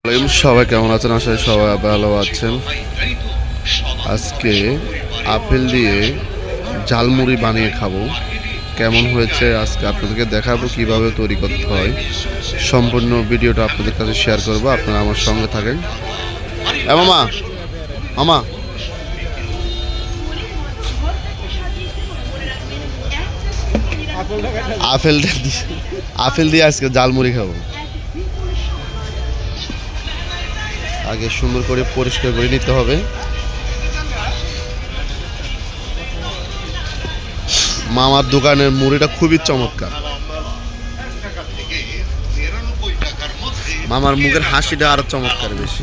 সবাই কেমন আছেন? আশা করি সবাই ভালো আছেন। আজকে আপেল দিয়ে ঝালমুড়ি বানিয়ে খাবো। কেমন হয়েছে আজকে আপনাদেরকে দেখাবো কিভাবে তৈরি করতে হয়। সম্পূর্ণ ভিডিওটা আপনাদের কাছে শেয়ার করবো, আপনারা আমার সঙ্গে থাকেন। মামা মামা আপেল দিয়ে আজকে ঝালমুড়ি খাবো। আগে সুন্দর করে পরিষ্কার করে নিতে হবে। মামার দোকানের মুড়িটা খুবই চমৎকার। মামার মুখের হাসিটা আরো চমৎকার বেশি।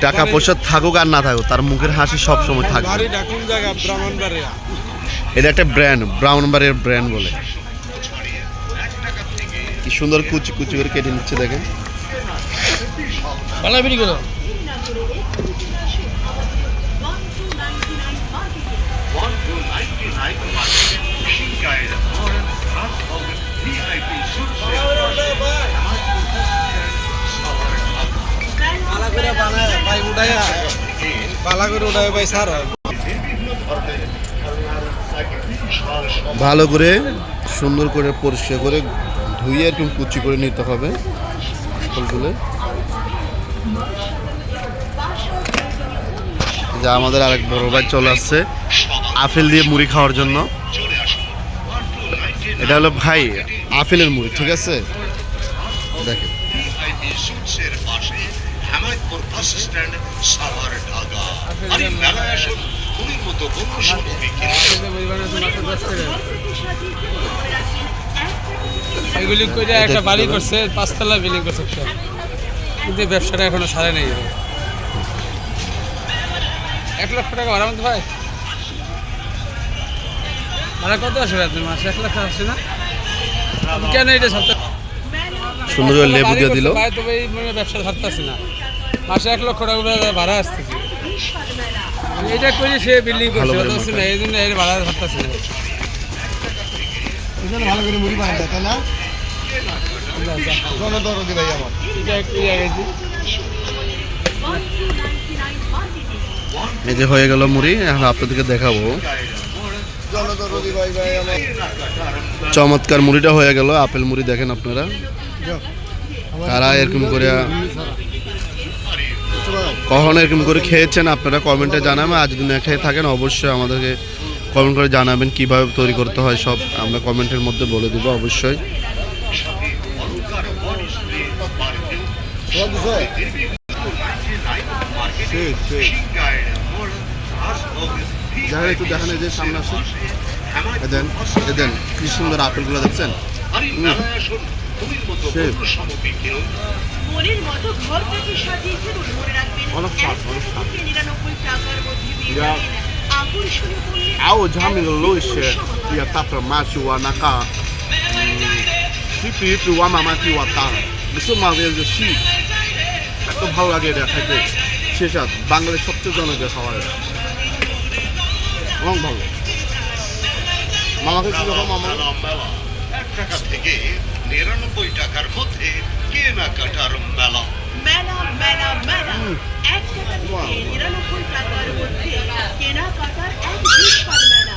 টাকা পয়সা থাকুক আর না থাকুক, তার মুখের হাসি সবসময় থাকবে। এটা একটা ব্র্যান্ড, ব্রাহ্মণবাড়িয়ার ব্র্যান্ড বলে। কি সুন্দর কুচি কুচি করে কেটে নিচ্ছে দেখেন। ভালো করে সুন্দর করে পরিষ্কার করে ধুয়ে একটু কুচি করে নিতে হবে ফুলগুলো। যা আমাদের আরেক বড় ভাই চলে আসছে আপেল দিয়ে মুড়ি খাওয়ার জন্য। এটা হলো ভাই আপেলের মুড়ি, ঠিক আছে? দেখেন এগুলি করে একটা বাড়ি করছে, 5 তলা বিল্ডিং করছে, কিন্তু ব্যবসাটা এখনো ছাড়ে নেই। 1 লক্ষ টাকা ভাড়া মতো ভাই, ভাড়া কত আসবে আপনার মাসে? 1 লাখ আসছে না কেন? এটা সপ্তাহ সুন্দর করে লেবু দিয়ে দিল। ভাই তবে এই ব্যবসা ছাড়তেছি না, মাসে 1 লক্ষ টাকা ভাড়া আসতেছে। এটা করে সে বিল্ডিং করছে না, এই জন্য এর ভাড়া ছাড়তেছি না। ভালো করে মুড়ি বানাতে তাই না? এই যে হয়ে গেল মুড়ি, এখন আপনাদেরকে দেখাবো। চমৎকার মুড়িটা হয়ে গেল, আপেল মুড়ি। দেখেন আপনারা কারা এরকম করে কখনো এরকম করে খেয়েছেন আপনারা কমেন্টে জানাবেন। আর যদি না খেয়ে থাকেন অবশ্যই আমাদেরকে কমেন্ট করে জানাবেন কিভাবে তৈরি করতে হয়। সব আমরা কমেন্টের মধ্যে বলে দেবো অবশ্যই। একটু দেখেন, এই যে সামনে আসে দেন কি সুন্দর আপেলগুলো দেখছেন। Au jamil loishe ya tapra machu wa naka pipi pipi wa mama pi wa ta bisu ma ge যে শীত এত ভালো লাগে এটা খাইতে। শেষ বাংলাদেশ সবচেয়ে জনপ্রিয় খাবার, অনেক ভালো। মামাকে কি রকম? মামা 1 টাকা থেকে 99 টাকার মধ্যে কেনাকাটার মেলা। মেলা মেলা মেলা 1 টাকা থেকে 99 টাকার মধ্যে কেনাকাটার এক বিশাল মেলা।